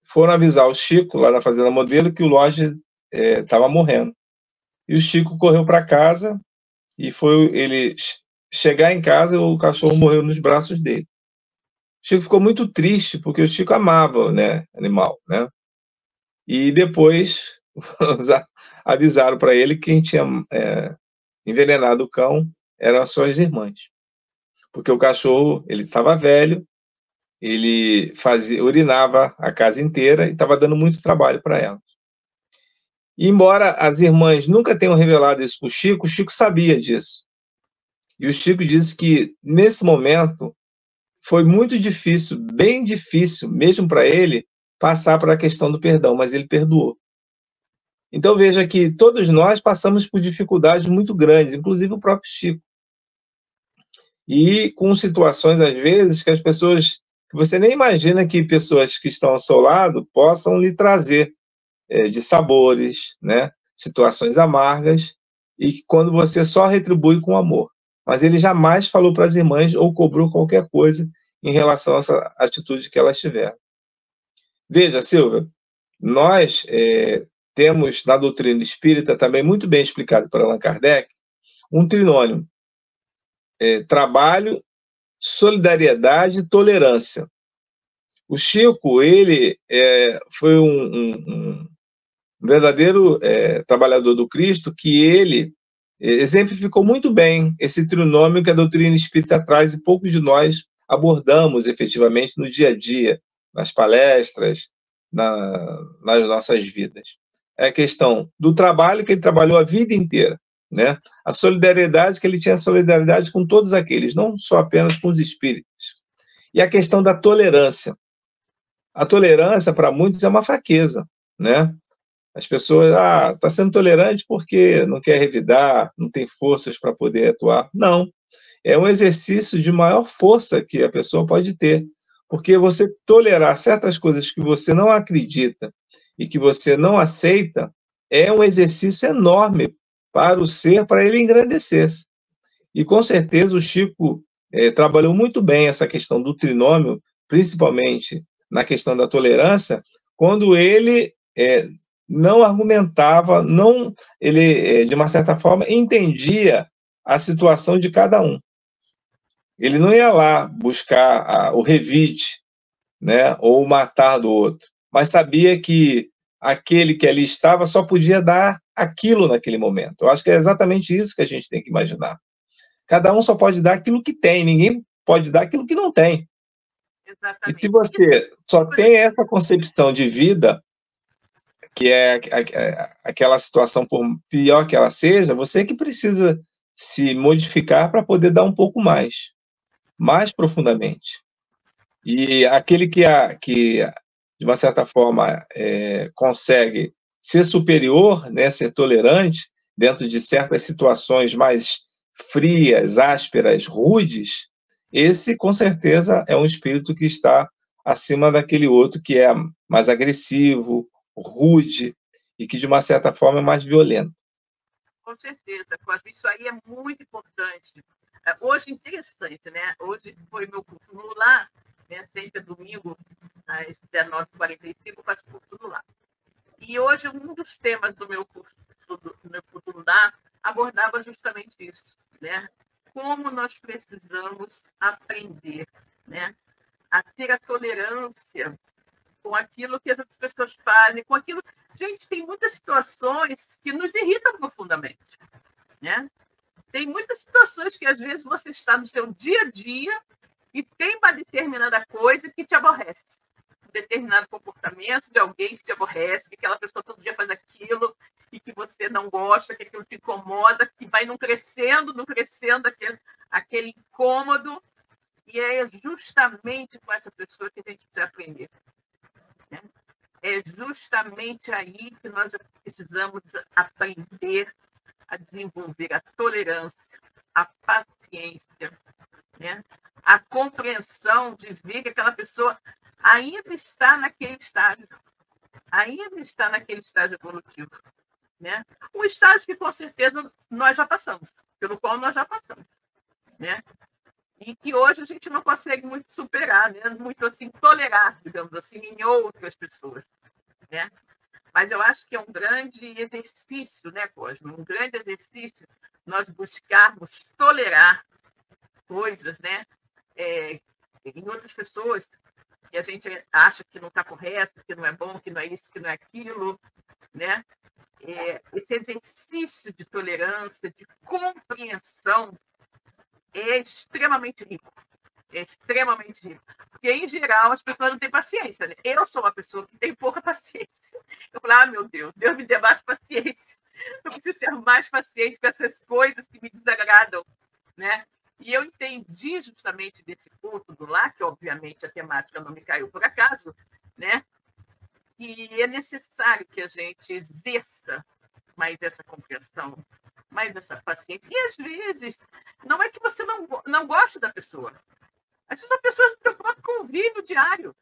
foram avisar o Chico, lá na Fazenda Modelo, que o Lorde estava morrendo. E o Chico correu para casa, e foi ele chegar em casa, o cachorro morreu nos braços dele. O Chico ficou muito triste, porque o Chico amava, né, animal, né? E depois avisaram para ele que quem tinha envenenado o cão eram as suas irmãs. Porque o cachorro, ele estava velho, ele urinava a casa inteira e estava dando muito trabalho para elas. E, embora as irmãs nunca tenham revelado isso para o Chico sabia disso. E o Chico disse que, nesse momento, foi muito difícil, bem difícil, mesmo para ele, passar para a questão do perdão, mas ele perdoou. Então, veja que todos nós passamos por dificuldades muito grandes, inclusive o próprio Chico. E com situações, às vezes, que as pessoas... Você nem imagina que pessoas que estão ao seu lado possam lhe trazer de sabores, né? Situações amargas, e que quando você só retribui com amor. Mas ele jamais falou para as irmãs ou cobrou qualquer coisa em relação a essa atitude que elas tiveram. Veja, Silvia, nós temos na doutrina espírita, também muito bem explicado por Allan Kardec, um trinônimo: trabalho, solidariedade e tolerância. O Chico, ele foi um verdadeiro trabalhador do Cristo, que ele exemplificou muito bem esse trinômio que a doutrina espírita traz e poucos de nós abordamos efetivamente no dia a dia, nas palestras, nas nossas vidas. É a questão do trabalho que ele trabalhou a vida inteira, né? A solidariedade que ele tinha, solidariedade com todos aqueles, não só apenas com os espíritos. E a questão da tolerância. A tolerância, para muitos, é uma fraqueza, né? As pessoas, está sendo tolerante porque não quer revidar, não tem forças para poder atuar. Não, é um exercício de maior força que a pessoa pode ter, porque você tolerar certas coisas que você não acredita e que você não aceita é um exercício enorme para o ser, para ele engrandecer-se. E, com certeza, o Chico trabalhou muito bem essa questão do trinômio, principalmente na questão da tolerância, quando ele não argumentava, ele, de uma certa forma, entendia a situação de cada um. Ele não ia lá buscar o revide, né, ou matar do outro, mas sabia que aquele que ali estava só podia dar aquilo naquele momento. Eu acho que é exatamente isso que a gente tem que imaginar. Cada um só pode dar aquilo que tem, ninguém pode dar aquilo que não tem. Exatamente. E se você só tem essa concepção de vida, que é aquela situação, por pior que ela seja, você que precisa se modificar para poder dar um pouco mais profundamente. E aquele que de uma certa forma, consegue ser superior, né, ser tolerante, dentro de certas situações mais frias, ásperas, rudes, esse, com certeza, é um espírito que está acima daquele outro que é mais agressivo, rude, e que, de uma certa forma, é mais violento. Com certeza, Cosme, isso aí é muito importante. Hoje, interessante, né? Hoje foi meu curso no lar, né? Sempre domingo, às 19h45, eu faço curso no lar. E hoje, um dos temas do meu curso no lar abordava justamente isso, né? Como nós precisamos aprender, né? A ter a tolerância com aquilo que as outras pessoas fazem, com aquilo... Gente, tem muitas situações que nos irritam profundamente, né? Tem muitas situações que, às vezes, você está no seu dia a dia e tem uma determinada coisa que te aborrece. Um determinado comportamento de alguém que te aborrece, que aquela pessoa todo dia faz aquilo e que você não gosta, que aquilo te incomoda, que vai não crescendo aquele incômodo. E é justamente com essa pessoa que a gente precisa aprender, né? É justamente aí que nós precisamos aprender a desenvolver a tolerância, a paciência, né? A compreensão de ver que aquela pessoa ainda está naquele estágio evolutivo, né? Um estágio que, com certeza, nós já passamos, pelo qual nós já passamos, né? E que hoje a gente não consegue muito superar, né? Muito assim, tolerar, digamos assim, em outras pessoas, né? Mas eu acho que é um grande exercício, né, Cosme? Um grande exercício nós buscarmos tolerar coisas, né? Em outras pessoas que a gente acha que não está correto, que não é bom, que não é isso, que não é aquilo, né? Esse exercício de tolerância, de compreensão, é extremamente rico. É extremamente rico. Porque, em geral, as pessoas não têm paciência, né? Eu sou uma pessoa que tem pouca paciência. Eu falo, meu Deus me dê mais paciência. Eu preciso ser mais paciente com essas coisas que me desagradam, né? E eu entendi justamente desse ponto do lar, que, obviamente, a temática não me caiu por acaso, né? Que é necessário que a gente exerça mais essa compreensão, mais essa paciência. E, às vezes, não é que você não goste da pessoa. Às vezes, a pessoa é do seu próprio convívio diário,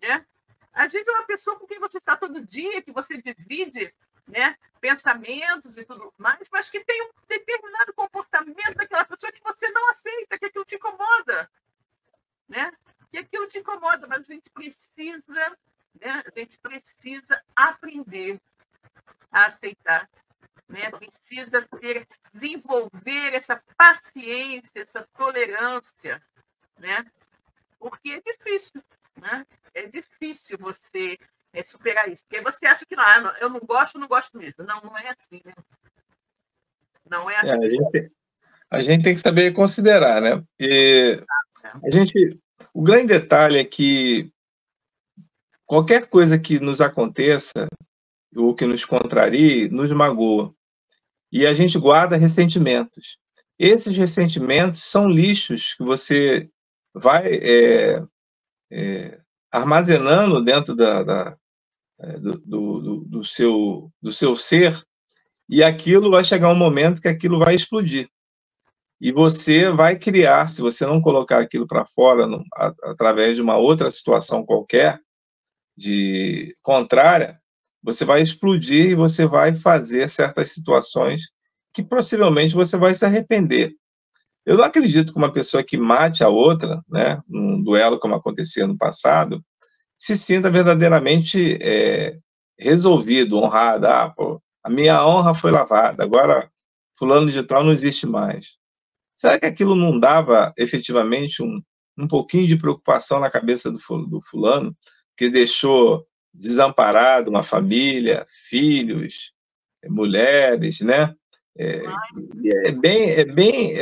né? Às vezes, é uma pessoa com quem você está todo dia, que você divide, né, pensamentos e tudo mais, mas que tem um determinado comportamento daquela pessoa que você não aceita, que aquilo te incomoda, né? Que aquilo te incomoda, mas a gente precisa, né? A gente precisa aprender a aceitar, né? Precisa desenvolver essa paciência, essa tolerância, né? Porque é difícil né? É difícil você superar isso, porque você acha que não, eu não gosto, não gosto mesmo. Não, não é assim, né? Não é assim. A gente tem que saber considerar, né? E o grande detalhe é que qualquer coisa que nos aconteça ou que nos contrarie, nos magoa. E a gente guarda ressentimentos. Esses ressentimentos são lixos que você vai armazenando dentro do seu ser, e aquilo vai chegar um momento que aquilo vai explodir. E você vai criar, se você não colocar aquilo para fora, através de uma outra situação qualquer, de contrária, você vai explodir e você vai fazer certas situações que possivelmente você vai se arrepender. Eu não acredito que uma pessoa que mate a outra, né, num duelo como acontecia no passado, se sinta verdadeiramente resolvido, honrado. Ah, pô, a minha honra foi lavada, agora fulano de tal não existe mais. Será que aquilo não dava efetivamente um pouquinho de preocupação na cabeça do fulano, que deixou desamparado uma família, filhos, mulheres, né? É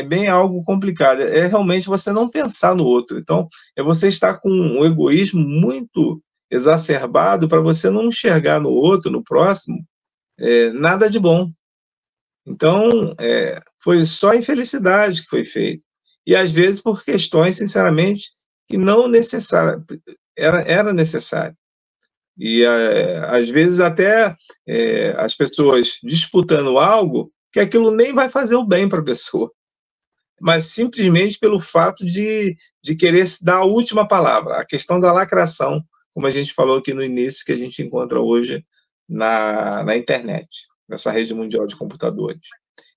bem algo complicado. É realmente você não pensar no outro. Então, é você estar com um egoísmo muito exacerbado para você não enxergar no outro, no próximo, nada de bom. Então, foi só infelicidade que foi feito. E, às vezes, por questões, sinceramente, que não era necessário. E, às vezes, até as pessoas disputando algo que aquilo nem vai fazer o bem para a pessoa, mas simplesmente pelo fato de querer dar a última palavra. A questão da lacração, como a gente falou aqui no início, que a gente encontra hoje na internet, nessa rede mundial de computadores.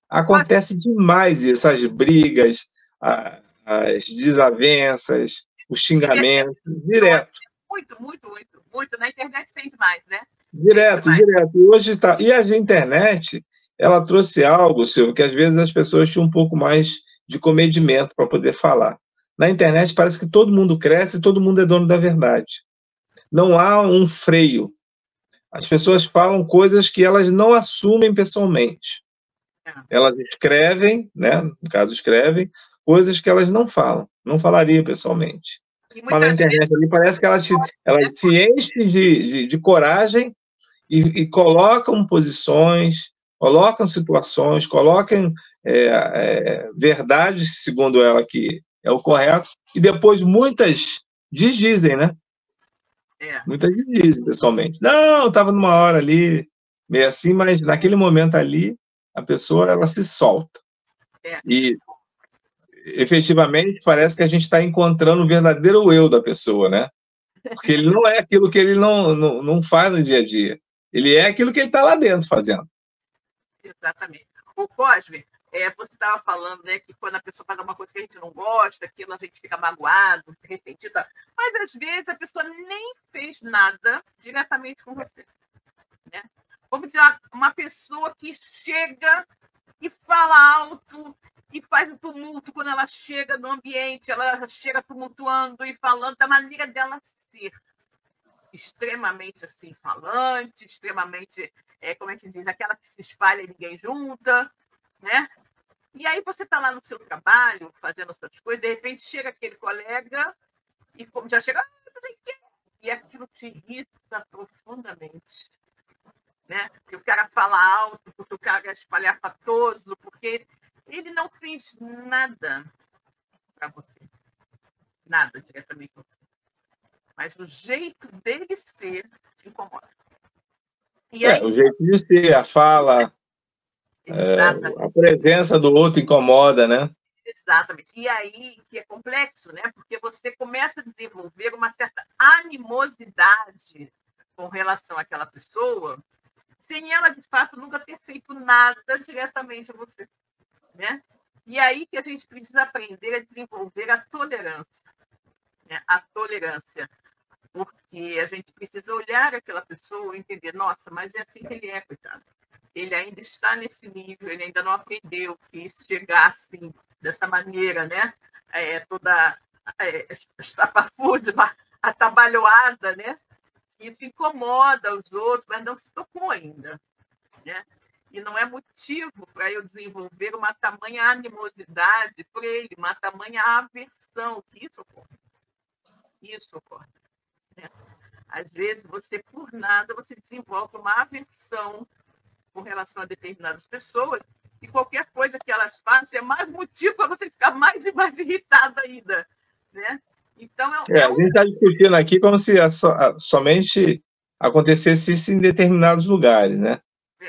Acontece demais isso, as brigas, as desavenças, os xingamentos, direto. Muito. Na internet tem demais, né? Direto. E hoje tá. E a internet, ela trouxe algo, Silvio, que às vezes as pessoas tinham um pouco mais de comedimento para poder falar. Na internet parece que todo mundo cresce e todo mundo é dono da verdade. Não há um freio. As pessoas falam coisas que elas não assumem pessoalmente. Elas escrevem, né? No caso, escrevem coisas que elas não falam, não falariam pessoalmente. Mas na internet ali parece que ela se enche de coragem e colocam posições, colocam situações, colocam verdades, segundo ela, que é o correto, e depois muitas desdizem, né? Muitas desdizem pessoalmente. Não, estava numa hora ali, meio assim, mas naquele momento ali, a pessoa ela se solta. E, efetivamente, parece que a gente está encontrando o verdadeiro eu da pessoa, né? Porque ele não é aquilo que ele não faz no dia a dia. Ele é aquilo que ele está lá dentro fazendo. Exatamente. O Cosme, você estava falando, né, que quando a pessoa faz uma coisa que a gente não gosta, aquilo a gente fica magoado, ressentido, mas às vezes a pessoa nem fez nada diretamente com você. Né? Vamos dizer, uma pessoa que chega e fala alto e faz um tumulto quando ela chega no ambiente, ela chega tumultuando e falando da maneira dela ser. Extremamente assim, falante, extremamente, como a gente diz, aquela que se espalha e ninguém junta, né? E aí você está lá no seu trabalho, fazendo as suas coisas, de repente chega aquele colega e como já chega, não sei o quê, e aquilo te irrita profundamente. Né? Porque o cara fala alto, porque o cara é espalhafatoso, porque ele não fez nada para você. Nada diretamente para você. Mas o jeito dele ser te incomoda. E aí, o jeito de ser, a fala, a presença do outro incomoda, né? Exatamente. E aí que é complexo, né? Porque você começa a desenvolver uma certa animosidade com relação àquela pessoa, sem ela, de fato, nunca ter feito nada diretamente a você. Né? E aí que a gente precisa aprender a desenvolver a tolerância. Né? A tolerância. Porque a gente precisa olhar aquela pessoa e entender, nossa, mas é assim que ele é, coitado. Ele ainda está nesse nível, ele ainda não aprendeu que se chegar assim, dessa maneira, né? Toda estapafúrdia, atabalhoada, né? Isso incomoda os outros, mas não se tocou ainda, né? E não é motivo para eu desenvolver uma tamanha animosidade por ele, uma tamanha aversão, que isso ocorre. Isso ocorre, né? Às vezes, você, por nada, você desenvolve uma aversão com relação a determinadas pessoas, e qualquer coisa que elas façam é mais motivo para você ficar mais e mais irritado ainda, né? Então, a gente está discutindo aqui como se somente acontecesse isso em determinados lugares, né?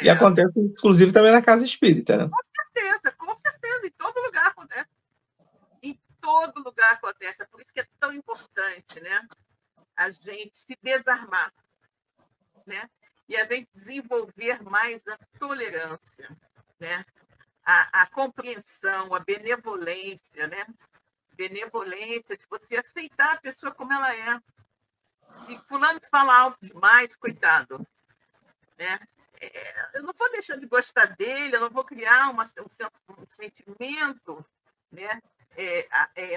E acontece, inclusive, também na casa espírita, né? Com certeza, em todo lugar acontece. Em todo lugar acontece. É por isso que é tão importante, né? A gente se desarmar, né? E a gente desenvolver mais a tolerância, né? A compreensão, a benevolência, né? Benevolência de você aceitar a pessoa como ela é. Se fulano fala alto demais, coitado, né? Eu não vou deixar de gostar dele, eu não vou criar um sentimento, né,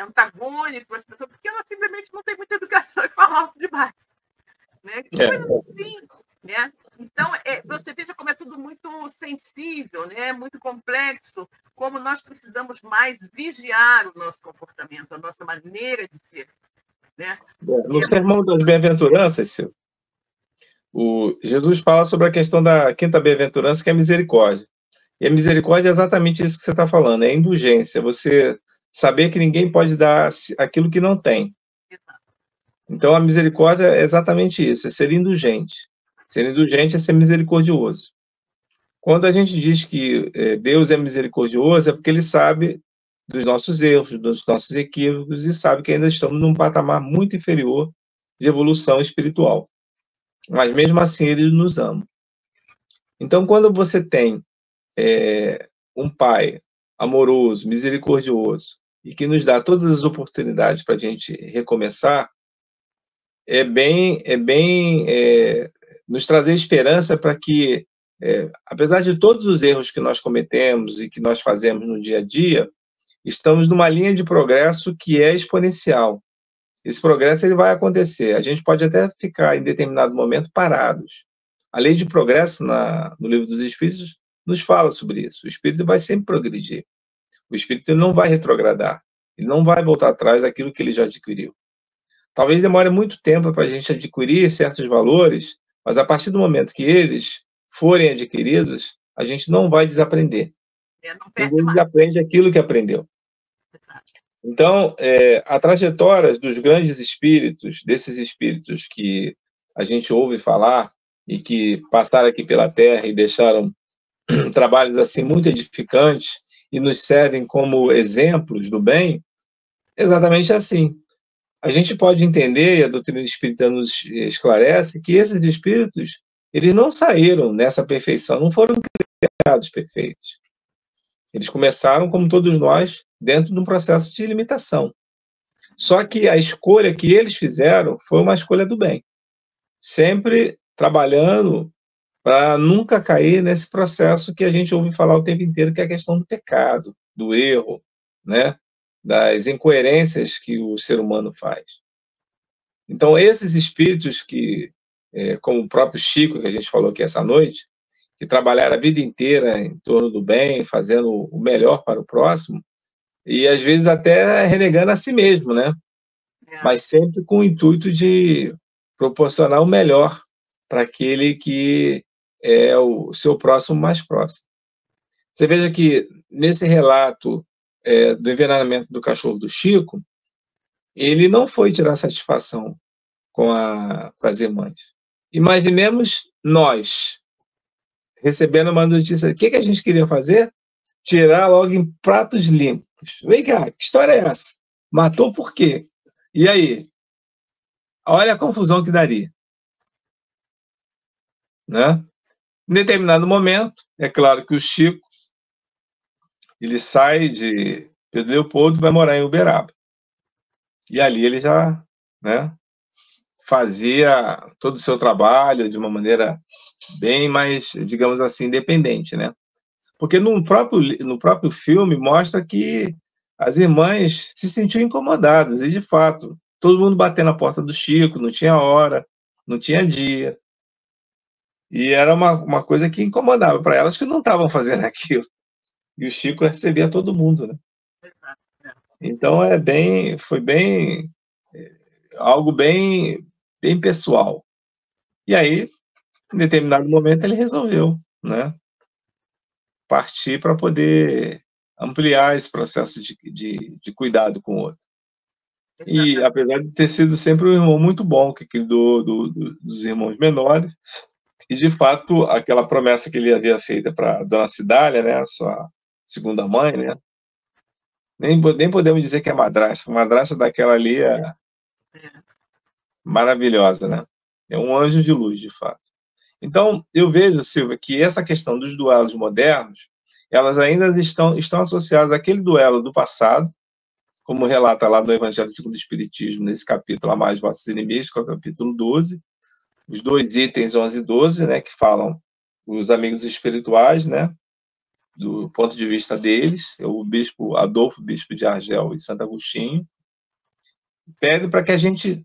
antagônico para as pessoas, porque ela simplesmente não tem muita educação e fala alto demais. Né? Assim, né? Então, você veja como é tudo muito sensível, né? Muito complexo, como nós precisamos mais vigiar o nosso comportamento, a nossa maneira de ser. Né? No Sermão das Bem-aventuranças, Jesus fala sobre a questão da quinta bem-aventurança, que é a misericórdia. E a misericórdia é exatamente isso que você está falando, é a indulgência, você saber que ninguém pode dar aquilo que não tem. Então, a misericórdia é exatamente isso, é ser indulgente. Ser indulgente é ser misericordioso. Quando a gente diz que Deus é misericordioso, é porque Ele sabe dos nossos erros, dos nossos equívocos, e sabe que ainda estamos num patamar muito inferior de evolução espiritual. Mas, mesmo assim, Ele nos ama. Então, quando você tem um Pai amoroso, misericordioso, e que nos dá todas as oportunidades para a gente recomeçar, nos trazer esperança para que, apesar de todos os erros que nós cometemos e que nós fazemos no dia a dia, estamos numa linha de progresso que é exponencial. Esse progresso ele vai acontecer. A gente pode até ficar, em determinado momento, parados. A lei de progresso, no Livro dos Espíritos, nos fala sobre isso. O espírito vai sempre progredir. O espírito não vai retrogradar. Ele não vai voltar atrás daquilo que ele já adquiriu. Talvez demore muito tempo para a gente adquirir certos valores, mas a partir do momento que eles forem adquiridos, a gente não vai desaprender. Ninguém desaprende aquilo que aprendeu. Então, a trajetória dos grandes espíritos, desses espíritos que a gente ouve falar e que passaram aqui pela Terra e deixaram trabalhos assim muito edificantes e nos servem como exemplos do bem, exatamente assim. A gente pode entender, e a doutrina espírita nos esclarece, que esses espíritos, eles não saíram nessa perfeição, não foram criados perfeitos. Eles começaram, como todos nós, dentro de um processo de limitação. Só que a escolha que eles fizeram foi uma escolha do bem. Sempre trabalhando para nunca cair nesse processo que a gente ouve falar o tempo inteiro, que é a questão do pecado, do erro, né? Das incoerências que o ser humano faz. Então, esses espíritos que, como o próprio Chico, que a gente falou aqui essa noite, que trabalharam a vida inteira em torno do bem, fazendo o melhor para o próximo, e às vezes até renegando a si mesmo, né? Mas sempre com o intuito de proporcionar o melhor para aquele que é o seu próximo mais próximo. Você veja que, nesse relato do envenenamento do cachorro do Chico, ele não foi tirar satisfação com as irmãs. Imaginemos nós recebendo uma notícia. O que a gente queria fazer? Tirar logo em pratos limpos. Vem cá, que história é essa? Matou por quê? E aí? Olha a confusão que daria. Né? Em determinado momento, é claro que o Chico ele sai de Pedro Leopoldo e vai morar em Uberaba. E ali ele já, né, fazia todo o seu trabalho de uma maneira bem mais, digamos assim, independente, né? Porque no próprio filme mostra que as irmãs se sentiam incomodadas, e de fato, todo mundo batendo na porta do Chico, não tinha hora, não tinha dia. E era uma coisa que incomodava para elas que não estavam fazendo aquilo. E o Chico recebia todo mundo, né? Exato. Então foi bem algo bem pessoal. E aí, em determinado momento, ele resolveu, né, partir para poder ampliar esse processo de cuidado com o outro. E Exatamente. apesar de ter sido sempre um irmão muito bom, que cuidou dos irmãos menores, e de fato aquela promessa que ele havia feita para Dona Cidália, né, sua segunda mãe, né, nem podemos dizer que é madrasta, madrasta daquela ali é maravilhosa, né, é um anjo de luz, de fato. Então, eu vejo, Silvia, que essa questão dos duelos modernos, elas ainda estão associadas àquele duelo do passado, como relata lá no Evangelho segundo o Espiritismo, nesse capítulo Amai Vossos Inimigos, que é o capítulo 12, os dois itens 11 e 12, né, que falam os amigos espirituais, né, do ponto de vista deles, o bispo Adolfo, bispo de Argel e Santo Agostinho, pede para que a gente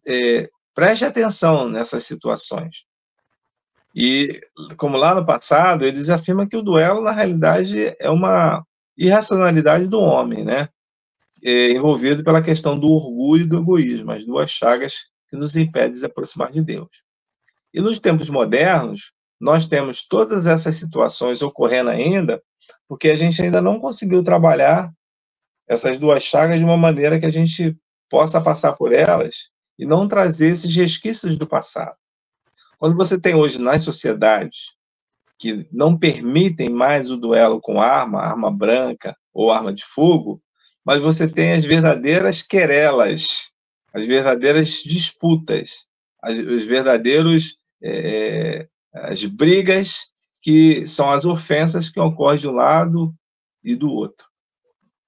preste atenção nessas situações. E, como lá no passado, eles afirmam que o duelo, na realidade, é uma irracionalidade do homem, né? Envolvido pela questão do orgulho e do egoísmo, as duas chagas que nos impedem de se aproximar de Deus. E nos tempos modernos, nós temos todas essas situações ocorrendo ainda, porque a gente ainda não conseguiu trabalhar essas duas chagas de uma maneira que a gente possa passar por elas e não trazer esses resquícios do passado. Quando você tem hoje nas sociedades que não permitem mais o duelo com arma branca ou arma de fogo, mas você tem as verdadeiras querelas, as verdadeiras disputas, os verdadeiros as brigas que são as ofensas que ocorrem de um lado e do outro.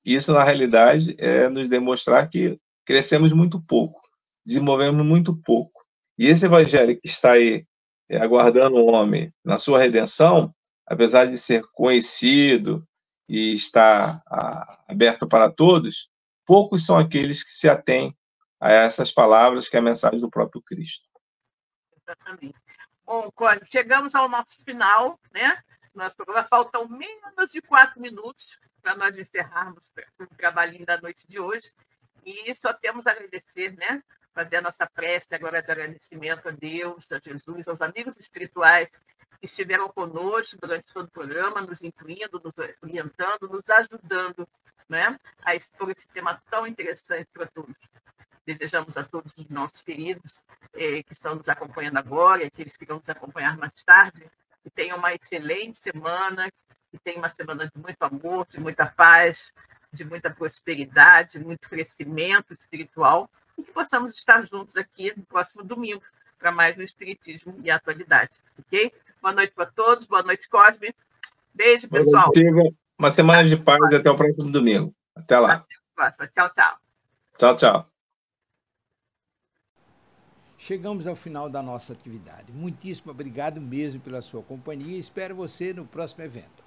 Isso, na realidade, é nos demonstrar que crescemos muito pouco, desenvolvemos muito pouco. E esse evangelho que está aí aguardando o homem na sua redenção, apesar de ser conhecido e estar aberto para todos, poucos são aqueles que se atêm a essas palavras, que é a mensagem do próprio Cristo. Exatamente. Bom, Código, chegamos ao nosso final, né? Nosso programa faltam menos de 4 minutos para nós encerrarmos o trabalhinho da noite de hoje. E só temos a agradecer, né? Fazer a nossa prece agora de agradecimento a Deus, a Jesus, aos amigos espirituais que estiveram conosco durante todo o programa, nos incluindo, nos orientando, nos ajudando, né? A expor esse tema tão interessante para todos. Desejamos a todos os nossos queridos que estão nos acompanhando agora e aqueles que vão nos acompanhar mais tarde, que tenham uma excelente semana, que tenham uma semana de muito amor, de muita paz, de muita prosperidade, muito crescimento espiritual, e que possamos estar juntos aqui no próximo domingo para mais um Espiritismo e Atualidade, ok? Boa noite para todos, boa noite, Cosme. Beijo, pessoal. Uma semana de paz e até o próximo domingo. Até lá. Até a próxima. Tchau, tchau. Tchau, tchau. Chegamos ao final da nossa atividade. Muitíssimo obrigado mesmo pela sua companhia e espero você no próximo evento.